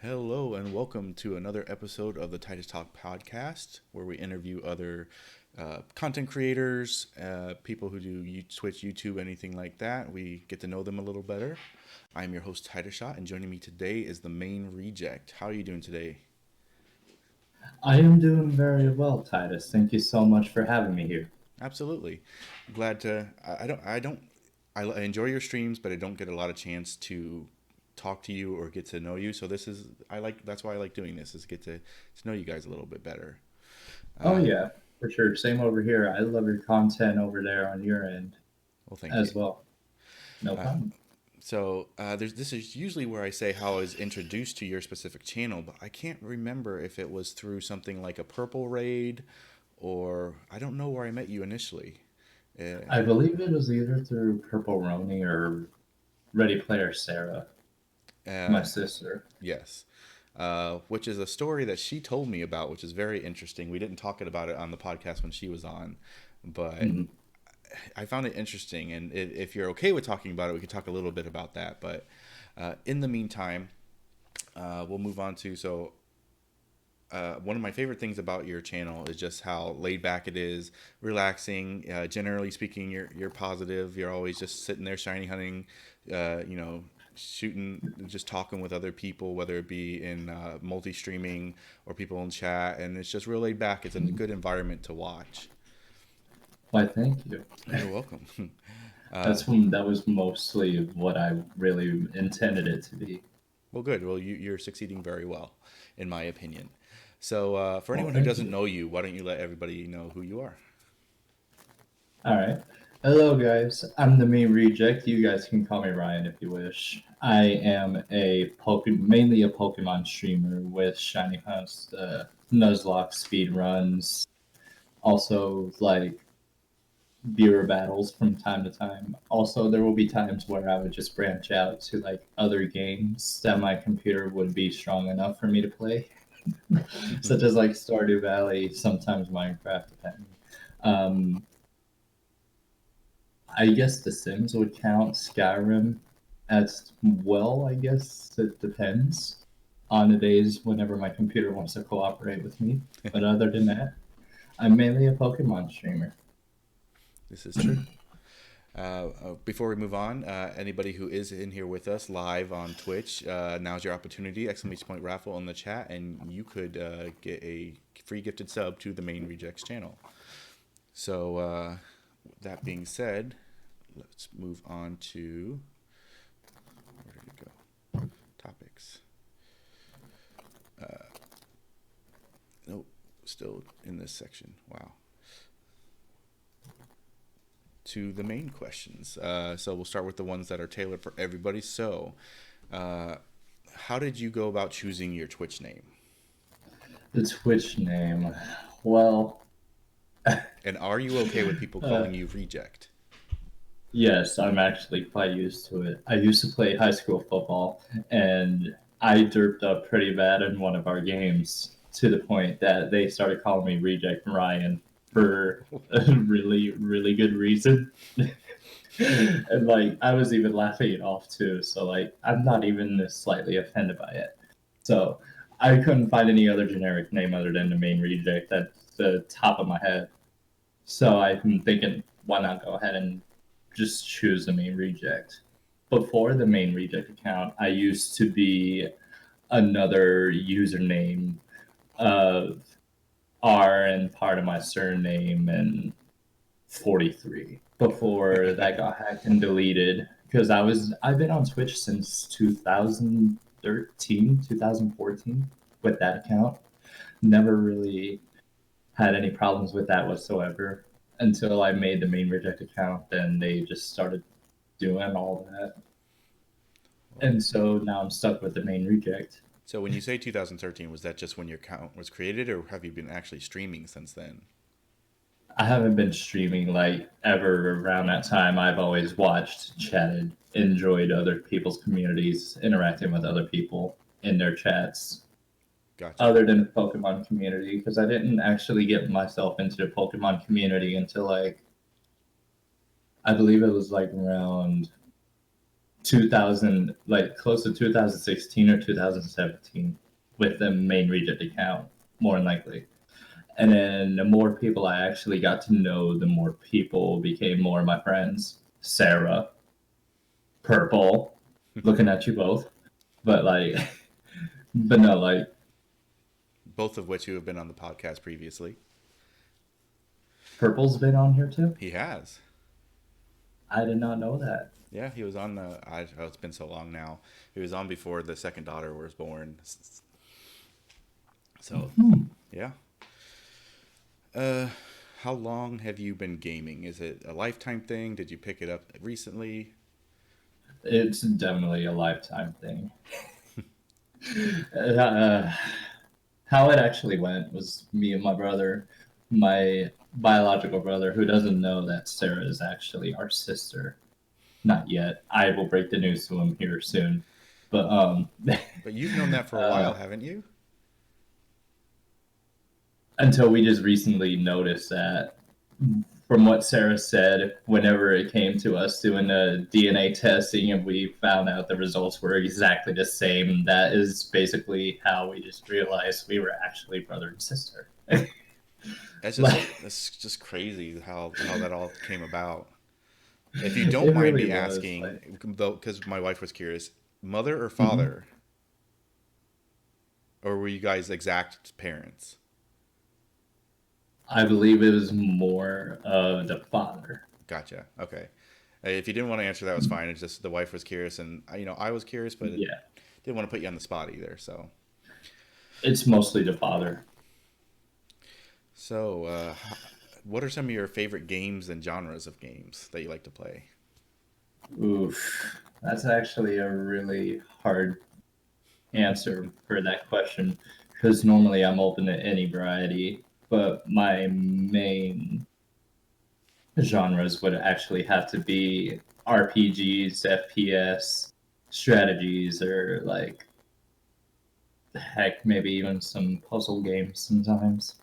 Hello and welcome to another episode of the Tidus Talk podcast, where we interview other content creators, people who do Twitch, YouTube, anything like that. We get to know them a little better. I'm your host Tidus, and joining me today is the Main Reject. How are you doing today? I am doing very well, Titus. Thank you so much for having me here. Absolutely, glad to. I enjoy your streams, but I don't get a lot of chance to talk to you or get to know you. So this is I like that's why I like doing this is get to know you guys a little bit better. Oh, Uh, yeah, for sure. Same over here. I love your content over there on your end well, thank you. as well. No Uh, problem. this is usually where I say how I was introduced to your specific channel, but I can't remember if it was through something like a Purple Raid, or I don't know where I met you initially. Uh, I believe it was either through Purple Roni or Ready Player Sarah, my uh, sister. yes, which is a story that she told me about, which is very interesting. We didn't talk about it on the podcast when she was on, but Mhm. I found it interesting. And if you're okay with talking about it, we could talk a little bit about that. But in the meantime, we'll move on to one of my favorite things about your channel is just how laid back it is, relaxing. Generally speaking, you're positive. You're always just sitting there shiny hunting, you know, shooting, just talking with other people, whether it be in multi streaming or people in chat, and it's just real laid back. It's a good environment to watch. Why, thank you. You're welcome. uh, That was mostly what I really intended it to be. well, good. Well, you're succeeding very well, in my opinion. So, for Well, anyone who thank doesn't you. know you, why don't you let everybody know who you are? All right. Hello, guys. I'm the main reject. You guys can call me Ryan if you wish. I am mainly a Pokemon streamer with Shiny Hunt, Nuzlocke speed runs, also like viewer battles from time to time. Also, there will be times where I would just branch out to like other games that my computer would be strong enough for me to play, such as like Stardew Valley, sometimes Minecraft, depending. Um, I guess The Sims would count Skyrim as well. I guess it depends on the days whenever my computer wants to cooperate with me. But other than that, I'm mainly a Pokemon streamer. This is true. Before we move on, anybody who is in here with us live on Twitch, now's your opportunity! Exclamation point raffle in the chat, and you could get a free gifted sub to the Main Rejects channel. So, that being said, let's move on to where did it go? Topics. Nope, still in this section. Wow. To the main questions. So we'll start with the ones that are tailored for everybody. So, uh, how did you go about choosing your Twitch name? The Twitch name, well, And are you okay with people uh, calling you Reject? yes, I'm actually quite used to it. I used to play high school football, and I derped up pretty bad in one of our games to the point that they started calling me Reject Ryan for a really, really good reason. And like, I was even laughing it off too. So, like, I'm not even this slightly offended by it. So, I couldn't find any other generic name other than the main reject at the top of my head. So, I'm thinking, why not go ahead and just choose the main reject. Before the main reject account, I used to be another username of R and part of my surname and 43 before that got hacked and deleted because I've been on Twitch since 2013, 2014 with that account. Never really had any problems with that whatsoever until I made the main reject account. Then they just started doing all that. Well, And so now I'm stuck with the main reject. so when you say 2013, was that just when your account was created, or have you been actually streaming since then? I haven't been streaming like ever around that time. I've always watched, chatted, enjoyed other people's communities, interacting with other people in their chats, Gotcha. other than the Pokemon community, because I didn't actually get myself into the Pokemon community until like I believe it was like around 2000, like close to 2016 or 2017 with the main reject account, more than likely. And then the more people I actually got to know, the more people became more of my friends. Sarah, Purple, looking at you both. But like, but no, like, Both of which you have been on the podcast previously. Purple's been on here too? He has. I did not know that. Yeah, he was on the. Oh, it's been so long now. He was on before the second daughter was born. So, yeah. Uh, how long have you been gaming? Is it a lifetime thing? Did you pick it up recently? It's definitely a lifetime thing. uh, how it actually went was me and my brother, my biological brother, who doesn't know that Sarah is actually our sister. Not yet. I will break the news to him here soon. But But you've known that for a while, haven't you? until we just recently noticed that, from what Sarah said, whenever it came to us doing the DNA testing and we found out the results were exactly the same, that is basically how we just realized we were actually brother and sister. It's just crazy how that all came about. If you don't It mind really me was asking, though, because my wife was curious, mother or Mhm. father, or were you guys exact parents? I believe it was more of the father. Gotcha. Okay. If you didn't want to answer, that was fine. It's just the wife was curious, and I was curious, but Yeah, didn't want to put you on the spot either. it's mostly the father. So, what are some of your favorite games and genres of games that you like to play? Oof, that's actually a really hard answer for that question because normally I'm open to any variety, but my main genres would actually have to be RPGs, FPS, strategies, or like heck, maybe even some puzzle games sometimes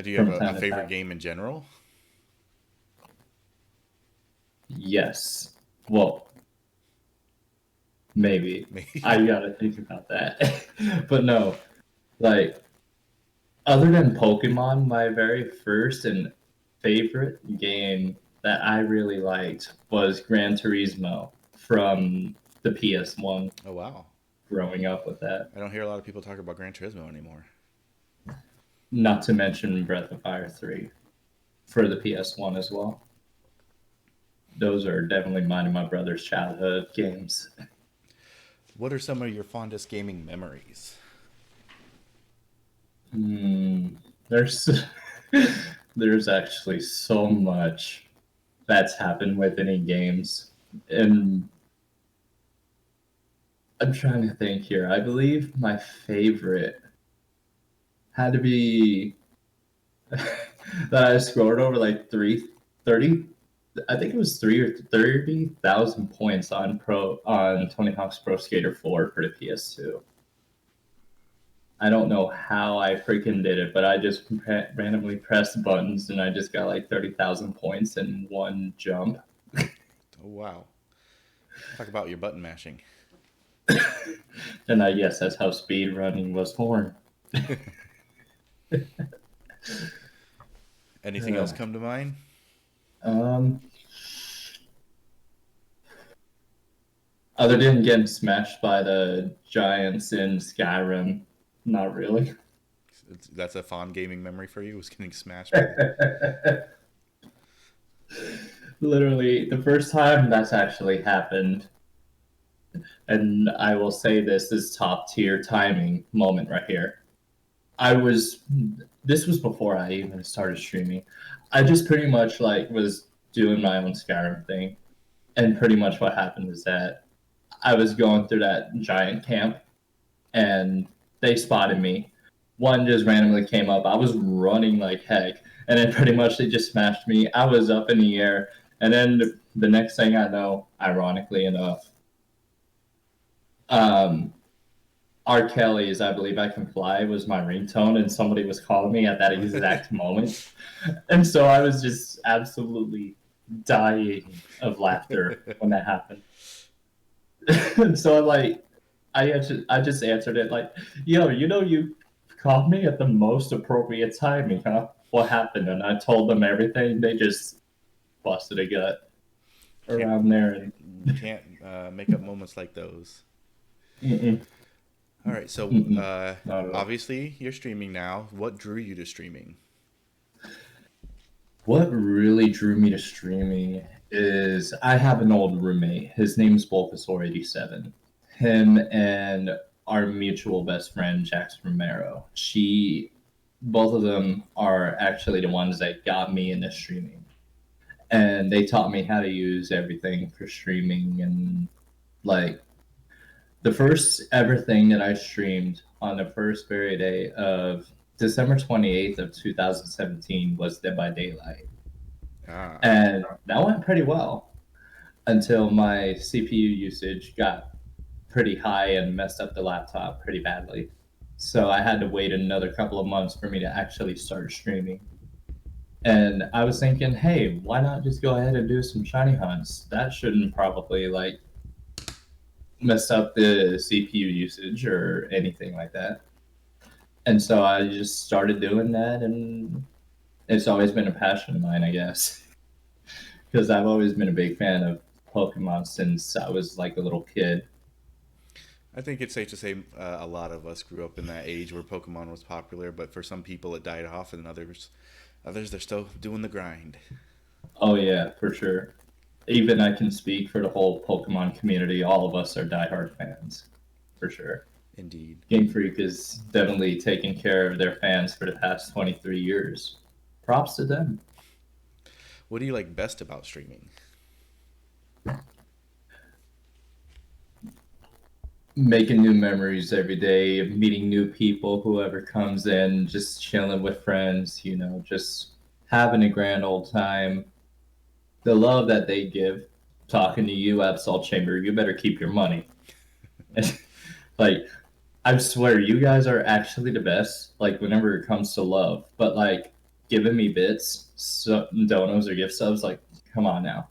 Do you have from a time to favorite time. game in general? Yes. Well, maybe. Maybe. I gotta think about that. But no, like other than Pokemon, my very first and favorite game that I really liked was Gran Turismo from the PS1, Oh wow, growing up with that. I don't hear a lot of people talk about Gran Turismo anymore. Not to mention Breath of Fire 3 for the PS1 as well. Those are definitely mine and my brother's childhood games. What are some of your fondest gaming memories? Hmm, there's there's actually so much that's happened with any games. And I'm trying to think here. I believe my favorite had to be that I scored over like 30. I think it was 30,000 points on Tony Hawk's Pro Skater 4 for the PS2. I don't know how I freaking did it, but I just randomly pressed buttons and I just got like 30,000 points in one jump. Oh wow, talk about your button mashing. And I guess that's how speed running was born. Anything else Uh, come to mind? um, Other than getting smashed by the giants in Skyrim, not really. That's a fond gaming memory for you. Was getting smashed by the. Literally, the first time that's actually happened, and I will say this is top tier timing moment right here. I was, this was before I even started streaming. I just pretty much like was doing my own Skyrim thing, and pretty much what happened is that I was going through that giant camp, and they spotted me. One just randomly came up. I was running like heck, and then pretty much they just smashed me. I was up in the air, and then the next thing I know, ironically enough, um, R. Kelly's "I Believe I Can Fly" was my ringtone, and somebody was calling me at that exact moment, and so I was just absolutely dying of laughter when that happened. So I just answered it like, yo, you called me at the most appropriate timing, huh? What happened? And I told them everything. They just busted a gut Can't around there, and can't make up moments like those. mm-mm, All right, so mm-mm, not at all. obviously you're streaming now. What drew you to streaming? What really drew me to streaming is I have an old roommate. His name's Bulbasaur87. Him and our mutual best friend, Jax Romero. Both of them are actually the ones that got me into streaming. And they taught me how to use everything for streaming. And like the first ever thing that I streamed on the first very day of December 28th of 2017 was Dead by Daylight. Ah, And that went pretty well until my CPU usage got pretty high and messed up the laptop pretty badly. So I had to wait another couple of months for me to actually start streaming. And I was thinking, hey, why not just go ahead and do some shiny hunts? That shouldn't probably like mess up the CPU usage or anything like that. And so I just started doing that, and it's always been a passion of mine, I guess, because I've always been a big fan of Pokemon since I was like a little kid. I think it's safe to say a lot of us grew up in that age where Pokemon was popular, but for some people it died off, and others they're still doing the grind. Oh yeah, for sure. Even I can speak for the whole Pokemon community. All of us are diehard fans, for sure. Indeed. Game Freak is definitely taking care of their fans for the past 23 years. Props to them. What do you like best about streaming? Making new memories every day, meeting new people, whoever comes in, just chilling with friends, just having a grand old time. The love that they give talking to you, Absol Chamber, you better keep your money. Like, I swear, you guys are actually the best. Like, whenever it comes to love, but like giving me bits, donos or gift subs, like, come on now,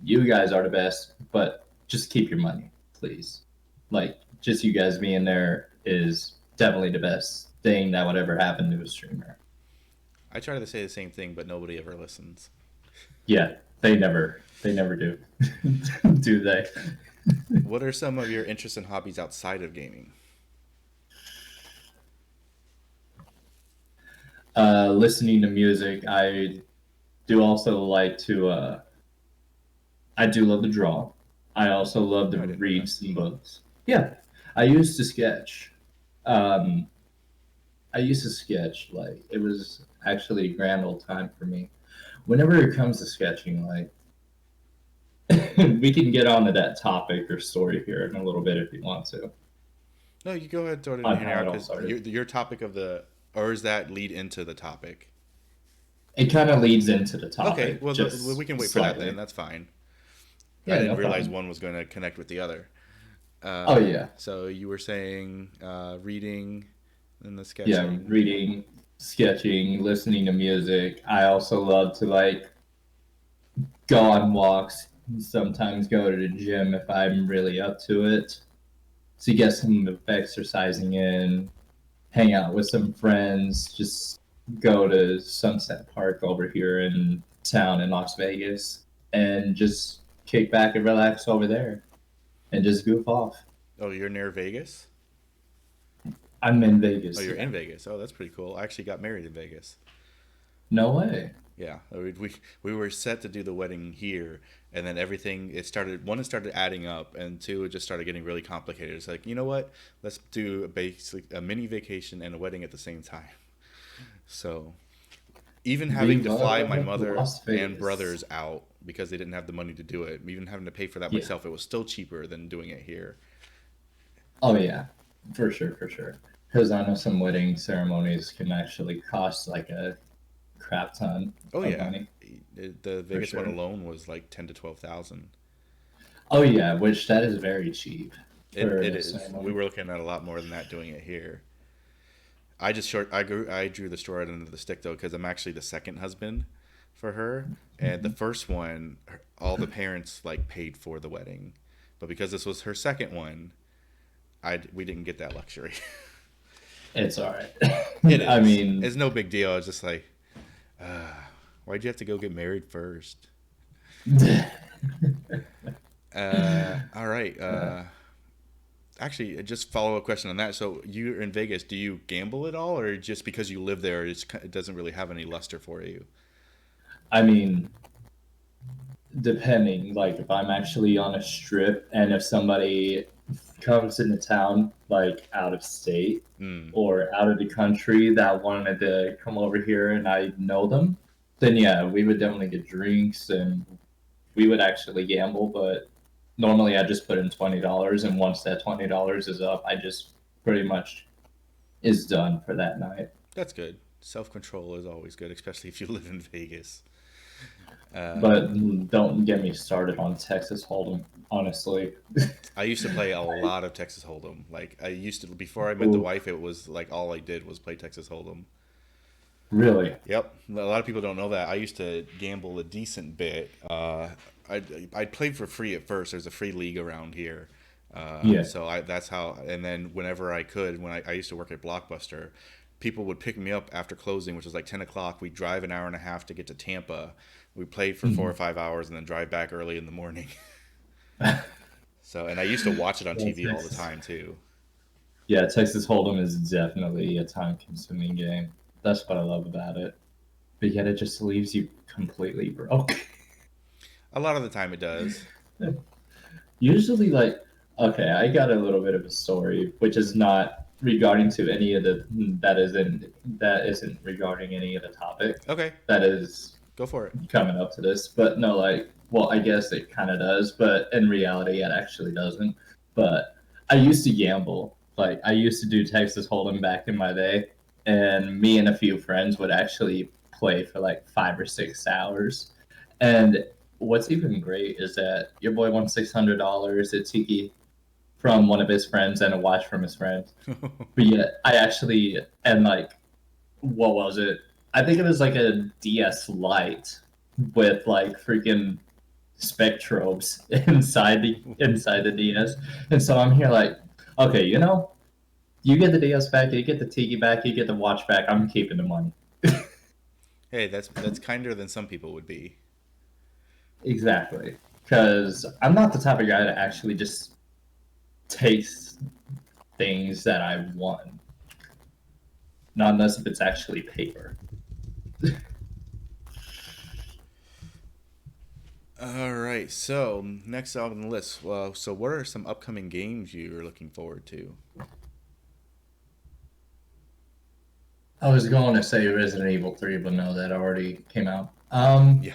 you guys are the best. But just keep your money, please. Like, just you guys being there is definitely the best thing that would ever happen to a streamer. I try to say the same thing, but nobody ever listens. Yeah, they never do, do they? What are some of your interests and hobbies outside of gaming? Listening to music, I do also like to. I do love to draw. I also love to Oh, I didn't know read that. some books. Yeah, I used to sketch. Um, I used to sketch. Like, it was actually a grand old time for me. Whenever it comes to sketching, like, we can get onto that topic or story here in a little bit if you want to, No, you go ahead and throw it in on here how now it all because started. your topic of the, or is that lead into the topic? It kind of leads into the Okay, topic well we just can wait for that then. slightly. That's fine. I Yeah, didn't no realize problem. one was going to connect with the other. Oh yeah, So you were saying reading and the yeah. sketching. Reading, sketching, listening to music. I also love to like go on walks. Sometimes go to the gym if I'm really up to it to get some exercising in. Hang out with some friends. Just go to Sunset Park over here in town in Las Vegas and just kick back and relax over there and just goof off. Oh, you're near Vegas? I'm in Oh, Vegas. you're Yeah. in Vegas. Oh, that's pretty cool. I actually got married in Vegas. No way. Yeah, we were set to do the wedding here, and then everything it started adding up, and two it just started getting really complicated. It's like, you know what? Let's do basically a mini vacation and a wedding at the same time. So even having to fly my Viva mother Las and Vegas. brothers out because they didn't have the money to do it, even having to pay for that Yeah. myself, it was still cheaper than doing it here. Oh yeah, for sure, for sure. Because I know some wedding ceremonies can actually cost like a crap ton Oh of yeah, money, the for Vegas one sure. alone was like 10 to 12 thousand. Oh yeah, which that is very cheap for It a is. We ceremony. were looking at a lot more than that doing it here. I drew the short end of the stick though because I'm actually the second husband for her, and the first one, all the parents like paid for the wedding, but because this was her second one, we didn't get that luxury. It's all right. It I is. mean, It's no big deal. It's just like, why'd you have to go get married first? All right. Actually, just follow up question on that. So you're in Vegas. Do you gamble at all, or just because you live there, it doesn't really have any luster for you? I mean, depending, like if I'm actually on a strip and if somebody comes into town, like out of state Mm. or out of the country that wanted to come over here and I know them, then yeah, we would definitely get drinks and we would actually gamble. But normally I just put in $20, and once that $20 is up, I just pretty much is done for that night. That's good. Self control is always good, especially if you live in Vegas. But don't get me started on Texas Hold'em, honestly. I used to play a lot of Texas Hold'em. Like I used to before I met the Ooh, wife. It was like all I did was play Texas Hold'em. really? Yep, a lot of people don't know that. I used to gamble a decent bit. I I played for free at first. There's a free league around here, Yeah. so that's how. And then whenever I could, I used to work at Blockbuster, people would pick me up after closing, which was like 10 o'clock. We'd drive an hour and a half to get to Tampa. We played for 4 or 5 hours and then drive back early in the morning. So, and I used to watch it on Yeah, TV all the Texas. time too. Yeah, Texas Hold'em is definitely a time-consuming game. That's what I love about it. But yet it just leaves you completely broke. A lot of the time, it does. Usually, like, okay, I got a little bit of a story, which is not regarding to any of the that isn't regarding any of the topic. Okay, That is go for it. coming up to this, but no, like, well, I guess it kind of does, but in reality, it actually doesn't. But I used to gamble. Like, I used to do Texas Hold'em back in my day, and me and a few friends would actually play for like 5 or 6 hours. And what's even great is that your boy won $600 at Tiki from one of his friends and a watch from his friend. But yet, I actually, and like, what was it? I think it was like a DS Lite with like freaking spectrobes inside the DS. And so I'm here like, okay, you get the DS back, you get the Tiki back, you get the watch back. I'm keeping the money. Hey, that's kinder than some people would be. Exactly. Because I'm not the type of guy that actually just takes things that I won, not unless if it's actually paper. All right. So next up on the list. Well, so what are some upcoming games you're looking forward to? I was going to say Resident Evil 3, but no, that already came out. Yeah.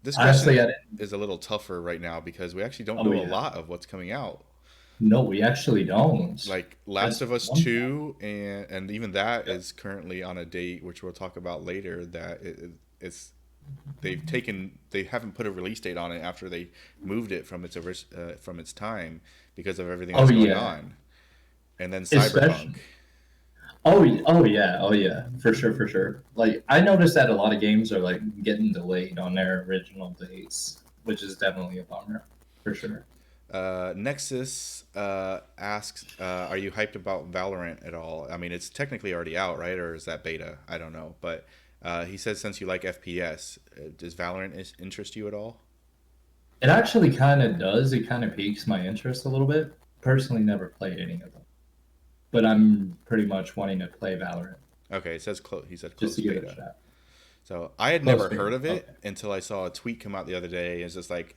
This Honestly, question I didn't. is a little tougher right now because we actually don't Oh know a yeah, lot of what's coming out. no, we actually don't. Like Last That's of Us one thing. 2 and even that Yep. is currently on a date which we'll talk about later that it's they haven't put a release date on it after they moved it from its time because of everything Oh that's going yeah, on. And then especially. Cyberpunk. Oh yeah, oh yeah, for sure, for sure. Like I noticed that a lot of games are like getting delayed on their original dates, which is definitely a bummer, for sure. Nexus asks, "Are you hyped about Valorant at all?" I mean, it's technically already out, right? Or is that beta? I don't know. But he says since you like FPS, does Valorant interest you at all? It actually kind of does. It kind of piques my interest a little bit. Personally, never played any of them, but I'm pretty much wanting to play Valorant Okay, it says he said just close to give it a beta. shot. So I had Close never beta. heard of it Okay. until I saw a tweet come out the other day. It's just like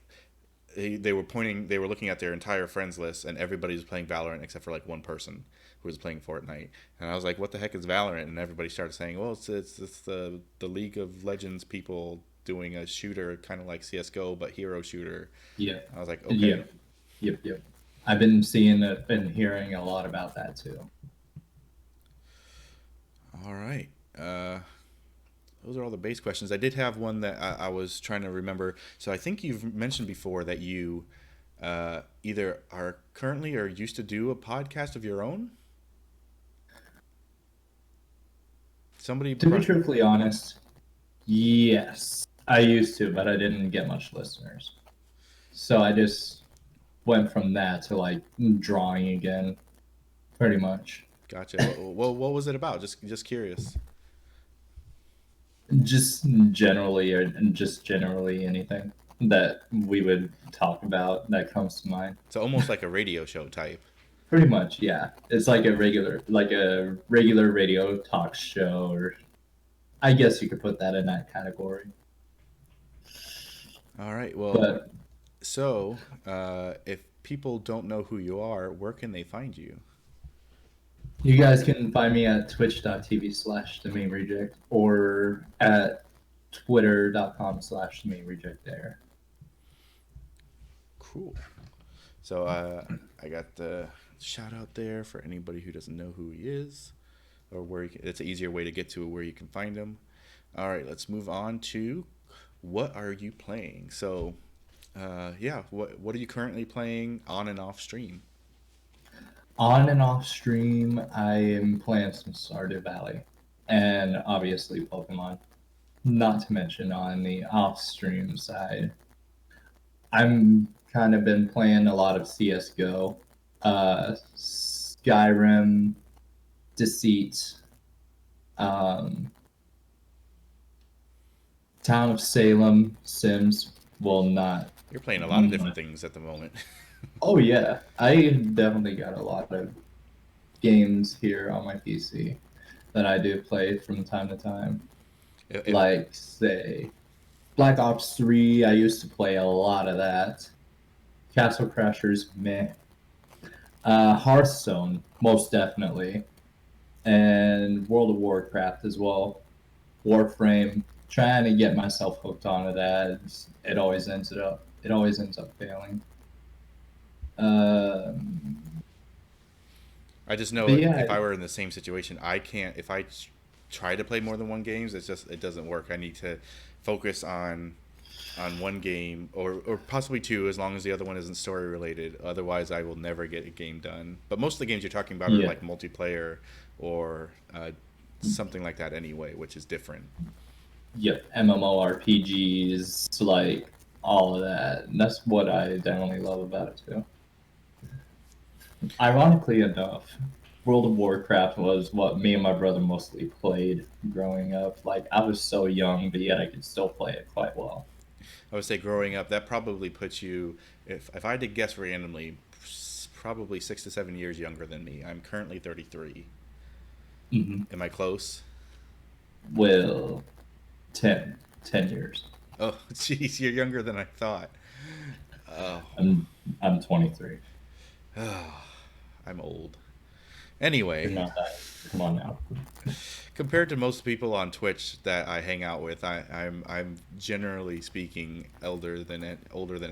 they were looking at their entire friends list, and everybody was playing Valorant except for like one person who was playing Fortnite. And I was like, "What the heck is Valorant?" And everybody started saying, "Well, it's the League of Legends people doing a shooter kind of like CS:GO but hero shooter." Yeah. I was like, "Okay, Yep. Yep. Yep. I've been seeing it and hearing a lot about that too. all right." Those are all the base questions. I did have one that I was trying to remember. So I think you've mentioned before that you either are currently or used to do a podcast of your own. Somebody To be brought. truthfully honest, Yes, I used to, but I didn't get much listeners. So I just went from that to like drawing again, pretty much. Gotcha. What was it about? Just curious. Just generally anything that we would talk about that comes to mind. So almost like a radio show type. Pretty much, yeah. It's like a regular radio talk show, or I guess you could put that in that category. All right. Well, But so if people don't know who you are, where can they find you? you guys can find me at twitch.tv/TheMainReject or at twitter.com/TheMainReject there. Cool. So I got the shout out there for anybody who doesn't know who he is, or where it's an easier way to get to where you can find him. All right, let's move on to what are you playing? So, yeah, what are you currently playing on and off stream? On and off stream, I am playing some Stardew Valley and obviously Pokemon. Not to mention on the off stream side, I'm kind of been playing a lot of CS:GO, Skyrim, Deceit, um, Town of Salem, Sims. Well, not. You're playing a lot of different things at the moment. Oh yeah, I definitely got a lot of games here on my PC that I do play from time to time. If, Like say Black Ops 3, I used to play a lot of that. Castle Crashers, meh. Hearthstone, most definitely. And World of Warcraft as well. Warframe, trying to get myself hooked onto that. It always ends up failing. Um, I just know but if yeah, I were in the same situation, I can't. If I try to play more than one games, it doesn't work. I need to focus on one game or possibly two, as long as the other one isn't story related. Otherwise, I will never get a game done. But most of the games you're talking about are yeah, like multiplayer or something like that anyway, which is different. yep. MMORPGs, like all of that. And that's what I definitely love about it too. Ironically enough, World of Warcraft was what me and my brother mostly played growing up. Like I was so young, but yet I could still play it quite well. I would say growing up, that probably puts you, if I had to guess randomly, probably 6 to 7 years younger than me. I'm currently 33. Hmm. Am I close? Well, 10 years. Oh, jeez, you're younger than I thought. Oh, I'm I'm 23. I'm old. You're Anyway, not that. Come on now. compared to most people on Twitch that I hang out with, I'm generally speaking older than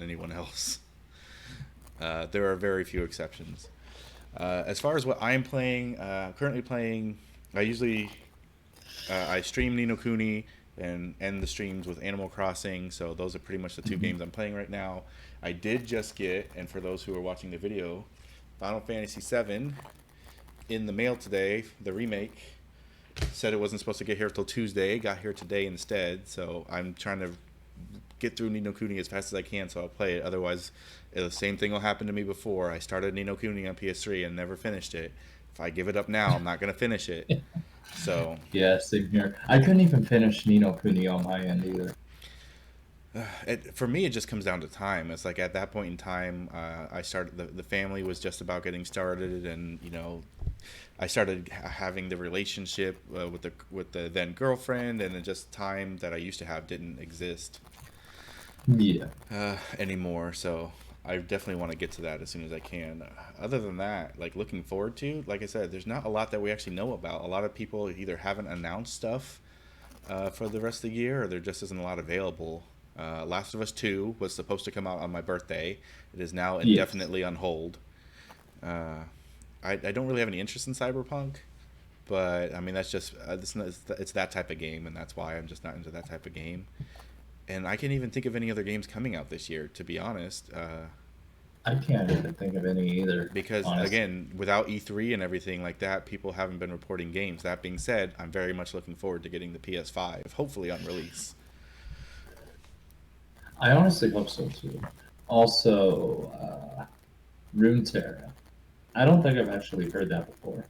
anyone else. There are very few exceptions. As far as what I'm playing, currently playing, I usually I stream Nino Kuni and end the streams with Animal Crossing. So those are pretty much the two Hmm. games I'm playing right now. I did just get, and for those who are watching the video, Final Fantasy VII in the mail today. The remake said it wasn't supposed to get here till Tuesday. Got here today instead. So I'm trying to get through Nino Kuni as fast as I can, so I'll play it. Otherwise, the same thing will happen to me before. I started Nino Kuni on PS3 and never finished it. If I give it up now, I'm not gonna finish it. So Yeah, same here. I couldn't even finish Nino Kuni on my end either. for me, it just comes down to time. It's like at that point in time, I started the family was just about getting started, and I started having the relationship with the then girlfriend, and it just time that I used to have didn't exist Yeah. anymore. So I definitely want to get to that as soon as I can. Other than that, like looking forward to, like I said, there's not a lot that we actually know about. A lot of people either haven't announced stuff for the rest of the year, or there just isn't a lot available. Last of Us 2 was supposed to come out on my birthday. It is now Yes. indefinitely on hold. Uh, I don't really have any interest in Cyberpunk, but I mean that's just it's that type of game, and that's why I'm just not into that type of game. And I can't even think of any other games coming out this year, to be honest. I can't even think of any either, because honestly. again, without E3 and everything like that, people haven't been reporting games. That being said, I'm very much looking forward to getting the PS5, hopefully on release. I honestly hope so too. Also, Runeterra. I don't think I've actually heard that before.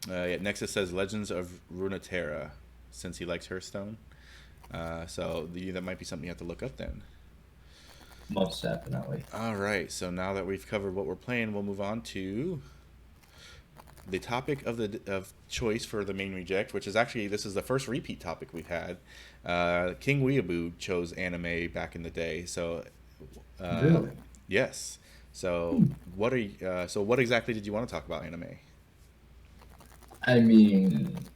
Yeah, Nexus says Legends of Runeterra, since he likes Hearthstone. That might be something you have to look up then. Most definitely. All right, so now that we've covered what we're playing, we'll move on to the topic of choice for the main reject, which is actually this is the first repeat topic we've had. King Weeaboo chose anime back in the day, so uh, Really? yes. So what exactly did you want to talk about anime? I mean,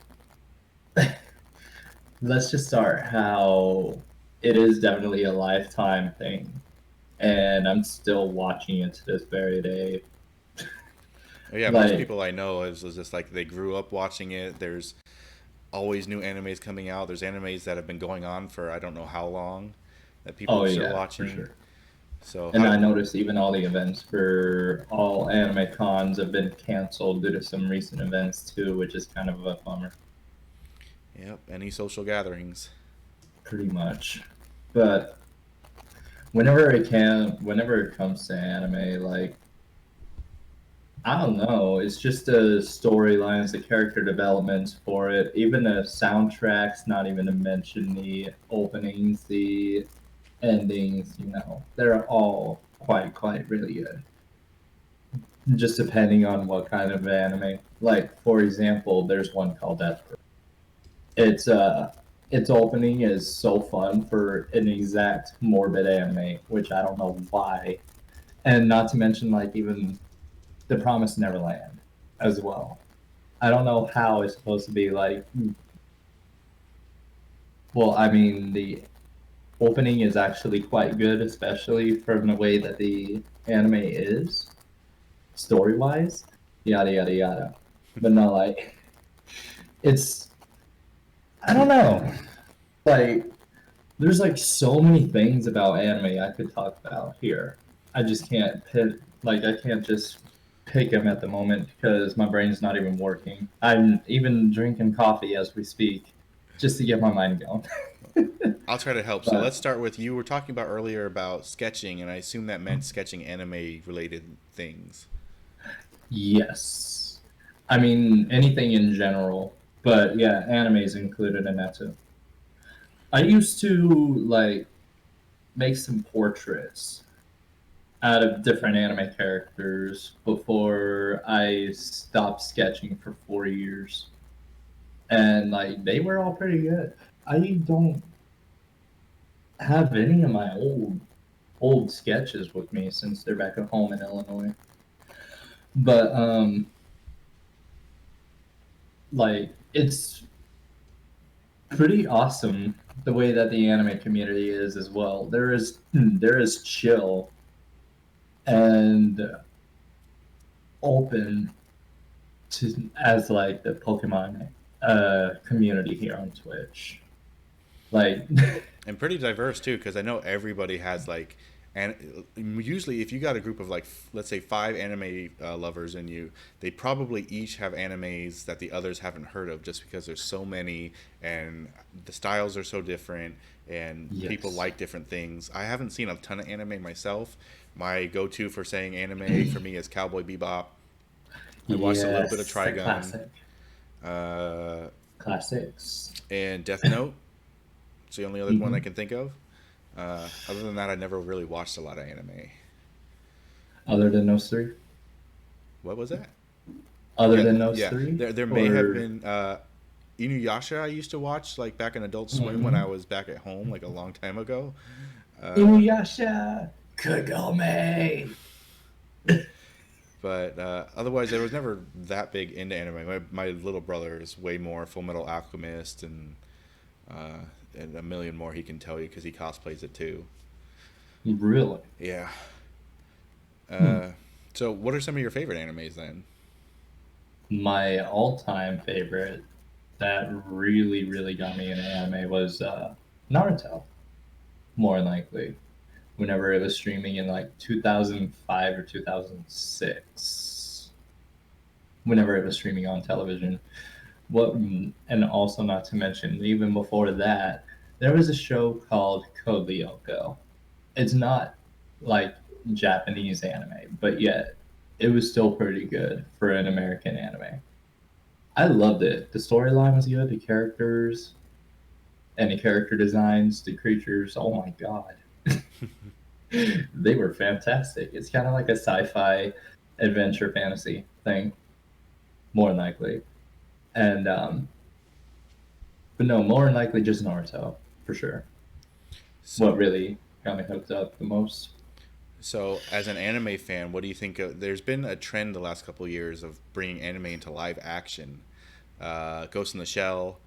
let's just start how it is definitely a lifetime thing. And I'm still watching it to this very day. Yeah, most Like, people I know is just like they grew up watching it. There's always new animes coming out. There's animes that have been going on for I don't know how long that people oh are still yeah, for watching. sure. So And how? I noticed even all the events for all anime cons have been canceled due to some recent events too, which is kind of a bummer, Yep, any social gatherings. pretty much. But whenever it comes to anime, like I don't know, it's just the storylines, the character developments for it, even the soundtracks, not even to mention the openings, the endings, they're all quite really good. Just depending on what kind of anime. Like for example, there's one called Death. It's its opening is so fun for an exact morbid anime, which I don't know why. And not to mention like even The Promised Neverland as well. I don't know how it's supposed to be like well, I mean the opening is actually quite good, especially from the way that the anime is, story wise. Yada yada yada. But not like it's I don't know. Like there's like so many things about anime I could talk about here. I just can't I can't just pick them at the moment because my brain's not even working. I'm even drinking coffee as we speak just to get my mind going. I'll try to help. So let's But start with you were talking about earlier about sketching, and I assume that meant sketching anime related things. yes. I mean anything in general. But yeah, anime is included in that too. I used to like make some portraits out of different anime characters before I stopped sketching for 4 years. And like they were all pretty good. I don't have any of my old sketches with me since they're back at home in Illinois. But like it's pretty awesome the way that the anime community is as well. There is chill and open to as like the Pokemon community here on Twitch. Like, And pretty diverse too, because I know everybody has like, and usually if you got a group of like, let's say five anime lovers in you, they probably each have animes that the others haven't heard of, just because there's so many and the styles are so different and people yes, like different things. I haven't seen a ton of anime myself. My go-to for saying anime for me is Cowboy Bebop. I watched a little bit of yes, the Trigun, classic uh, classics. and Death Note. It's the only other one I Hmm. can think of. Other than that, I never really watched a lot of anime. Other than those three, What was that? other Yeah, than those yeah. three, There may have or been Inuyasha. I used to watch like back in Adult Swim when I mm-hmm. was back at home, like a long time ago. Uh, Inuyasha Kagome. but otherwise, I was never that big into anime. My little brother is way more Full Metal Alchemist uh, and a million more he can tell you because he cosplays it too. Really? Yeah. Hmm. Uh, so, what are some of your favorite animes then? My all-time favorite that really got me into anime was Naruto, more than likely. whenever it was streaming in like 2005 or 2006, whenever it was streaming on television. And also not to mention, even before that, there was a show called Code Lyoko. It's not like Japanese anime, but yet it was still pretty good for an American anime. I loved it. The storyline was good, the characters and the character designs, the creatures, oh my god. They were fantastic. It's kind of like a sci-fi adventure fantasy thing, more than likely. And but no, more than likely just Naruto for sure. What So, really got me hooked up the most. so as an anime fan, what do you think? There's been a trend the last couple of years of bringing anime into live action. Ghost in the Shell,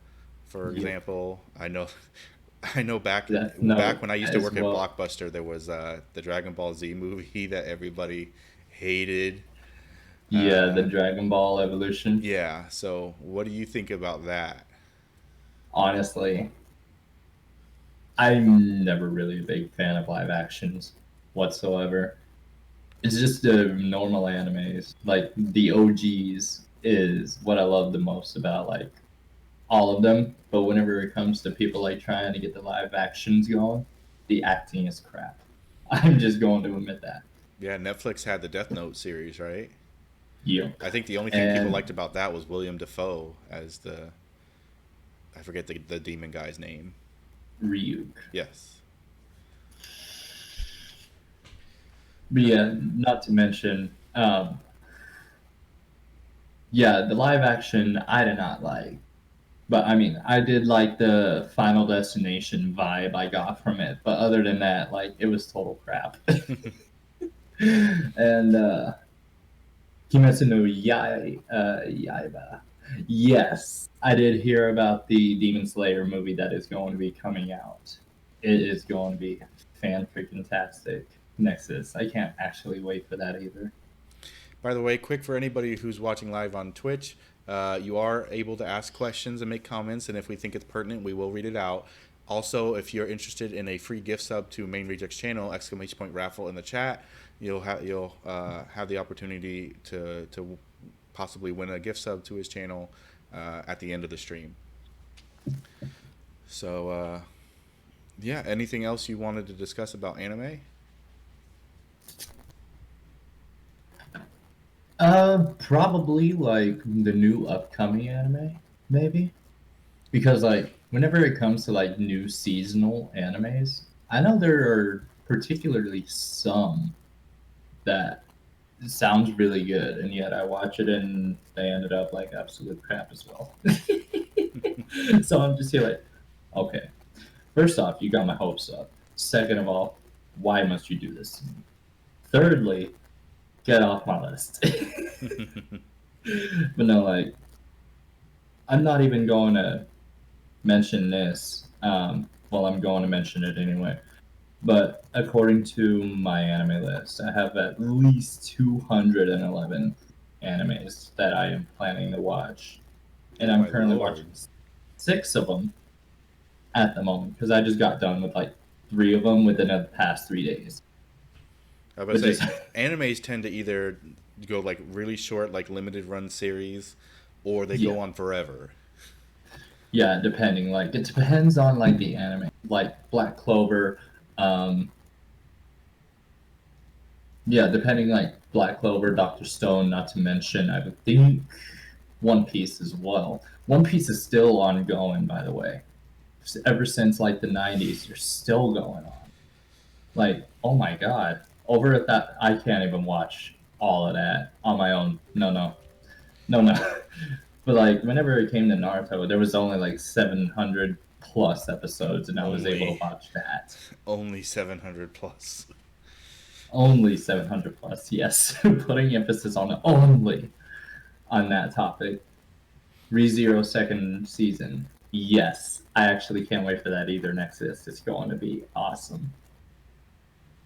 for Yep. example. I know, I know. Back No, when I used to as work at well. Blockbuster, there was the Dragon Ball Z movie that everybody hated. Yeah, the Dragon Ball evolution. Yeah. So, what do you think about that? Honestly, I'm never really a big fan of live actions whatsoever. It's just the normal animes. Like the OGs is what I love the most about like all of them. But whenever it comes to people like trying to get the live actions going, the acting is crap. I'm just going to admit that. Yeah, Netflix had the Death Note series, right? Yeah. I think the only thing people And liked about that was William Defoe as the, I forget the demon guy's name. Ryuk. Yes. But yeah, not to mention, yeah, the live action I did not like. But I mean, I did like the Final Destination vibe I got from it. But other than that, like, it was total crap. And Kimetsu no Yaiba. Yes, I did hear about the Demon Slayer movie that is going to be coming out. It is going to be fan freaking tastic. Nexus. I can't actually wait for that either. By the way, quick for anybody who's watching live on Twitch, you are able to ask questions and make comments, and if we think it's pertinent, we will read it out. Also, if you're interested in a free gift sub to Main Reject's channel, exclamation point raffle in the chat, you'll have the opportunity to possibly win a gift sub to his channel at the end of the stream. So yeah, anything else you wanted to discuss about anime? Probably like the new upcoming anime, maybe. Because like whenever it comes to like new seasonal animes, I know there are particularly some that sounds really good, and yet I watch it and they ended up like absolute crap as well. So I'm just here like, okay. First off, you got my hopes up. Second of all, why must you do this to me? Thirdly, get off my list. But no, like I'm not even going to mention this. Well, I'm going to mention it anyway. But according to my anime list, I have at least 211 animes that I am planning to watch. And Oh I'm my currently lord! watching six of them at the moment because I just got done with like three of them within the past 3 days, I was which about to is, say animes tend to either go like really short, like limited run series, or they yeah. go on forever. Yeah, depending. Like, it depends on like the anime. Like Black Clover, um, yeah, depending like Black Clover, Doctor Stone, not to mention, I would think One Piece as well. One Piece is still ongoing, by the way. Ever since like the 90s, they're still going on. Like, oh my god. Over at that, I can't even watch all of that on my own. No, no. No, no. But like, whenever it came to Naruto, there was only like 700 plus episodes, and I was able to Only, watch that. only 700 plus. Only 700 plus, yes. Putting emphasis on only on that topic. ReZero second season. Yes. I actually can't wait for that either. Nexus. It's going to be awesome.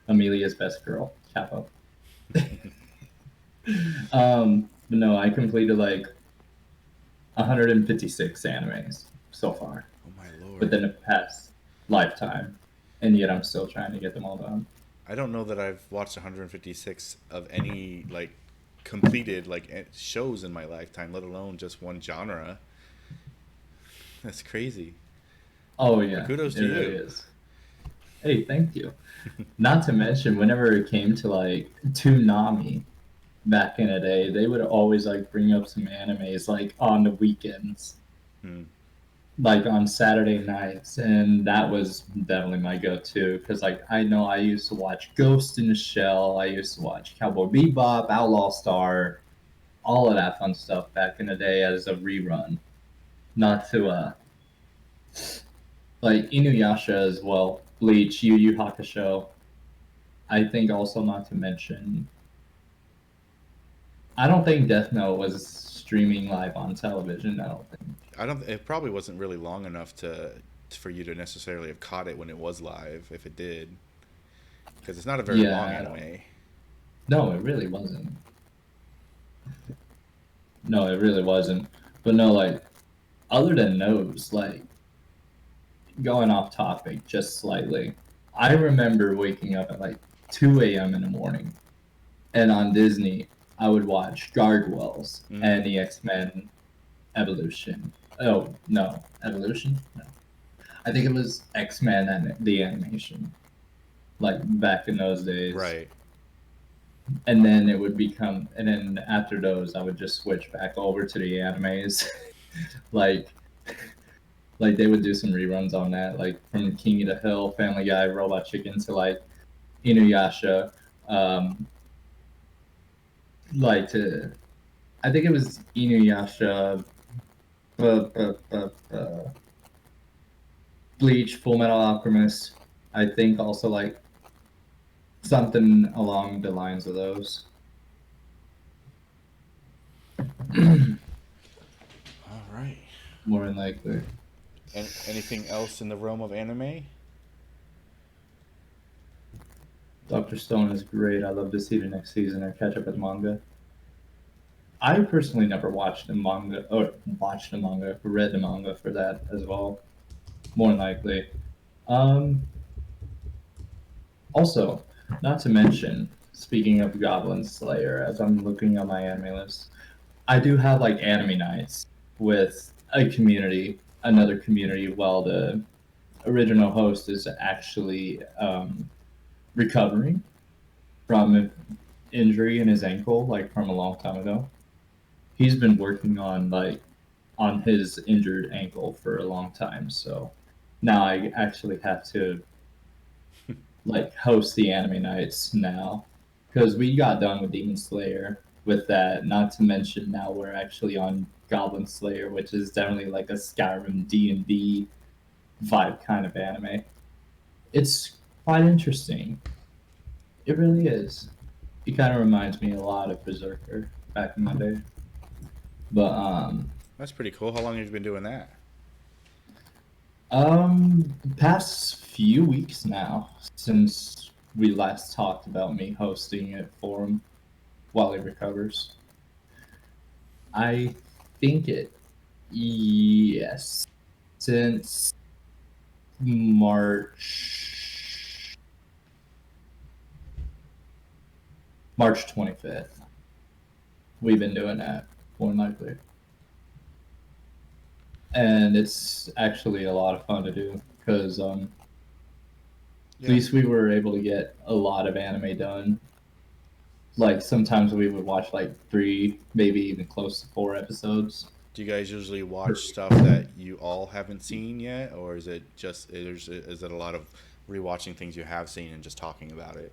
Amelia's best girl. Capo. But no, I completed like 156 animes so far Oh my lord! within the past lifetime. And yet I'm still trying to get them all done. I don't know that I've watched 156 of any like completed like shows in my lifetime, let alone just one genre. That's crazy. Oh But yeah, kudos it to really you. is. Hey, thank you. Not to mention, whenever it came to like Toonami back in the day, they would always like bring up some animes like on the weekends, Hmm. like on Saturday nights, and that was definitely my go-to because like I know I used to watch Ghost in the Shell, I used to watch Cowboy Bebop, Outlaw Star, all of that fun stuff back in the day as a rerun. Not to like Inuyasha as well, Bleach, Yu Yu Hakusho. I think also not to mention, I don't think Death Note was streaming live on television. I don't think. I don't. It probably wasn't really long enough to for you to necessarily have caught it when it was live, if it did, because it's not a very long Yeah, I don't. anime. No, it really wasn't. No, it really wasn't. But no, like other than those, like going off topic just slightly, I remember waking up at like 2 a.m. in the morning, and on Disney, I would watch Gargoyles Mm. and the X Men Evolution. Oh no, Evolution? No, I think it was X Men and the animation, like back in those days. Right. And then it would become, and then after those, I would just switch back over to the animes, like like they would do some reruns on that, like from King of the Hill, Family Guy, Robot Chicken to like Inuyasha, um, like to I think it was Inuyasha, Bleach, Full Metal Alchemist. I think also like something along the lines of those. All right. More than likely. Anything else in the realm of anime? Doctor Stone is great. I love to see the next season or catch up with manga. I personally never watched the manga or watched the manga, read the manga for that as well. More than likely. Um, Also, not to mention, speaking of Goblin Slayer, as I'm looking at my anime list, I do have like anime nights with a community, another community, while the original host is actually recovering from an injury in his ankle, like from a long time ago. He's been working on on his injured ankle for a long time, so now I actually have to like host the anime nights now because we got done with Demon Slayer with that. Not to mention now we're actually on Goblin Slayer, which is definitely like a Skyrim D&D vibe kind of anime. It's quite interesting. It really is. It kind of reminds me a lot of Berserker back in my day. But That's pretty cool. How long have you been doing that? past few weeks now since we last talked about me hosting it for him while he recovers. I think it, yes, since March March 25th. We've been doing that more than likely, and it's actually a lot of fun to do because at Yeah. least we were able to get a lot of anime done. Like sometimes we would watch like three, maybe even close to four episodes. Do you guys usually watch stuff that you all haven't seen yet, or is it just is it a lot of rewatching things you have seen and just talking about it?